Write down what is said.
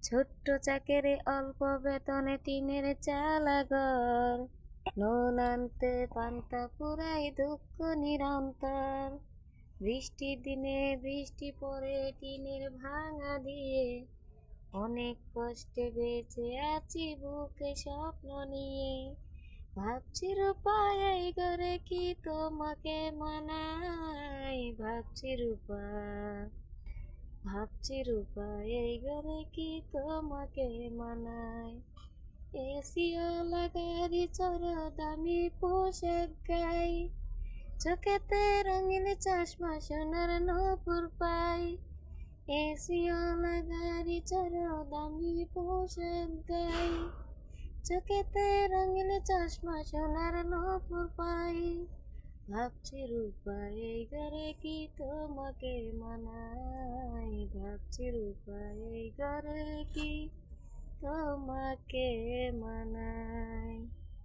ছোট্ট চাকরি অল্প বেতনে টিনের চালা ঘর, নুন আনতে পান্তা পুরাই দুঃখ নিরন্তর। বৃষ্টির দিনে বৃষ্টি পড়ে টিনের ভাঙা দিয়ে, অনেক কষ্টে বেঁচে আছি বুকে স্বপ্ন নিয়ে। ভাবছি রূপা এই ঘরে কি তোমাকে মানাই, ভাবছি রূপা এই ঘরে কি তোমাকে মানায়। এসিওয়ালা গাড়ি চড়ো দামি পোশাক গাই, চোখেতে রঙিন চশমা সোনার নূপুর পাই। এসিওয়ালা গাড়ি চড়ো দামি পোশাক গাই, চোখেতে রঙিন চশমা সোনার নূপুর পাই। ভাবছি রূপা এই ঘরে কি তোমাকে মানাই, ভাবছি রূপা এই ঘরে কি তোমাকে মানায়।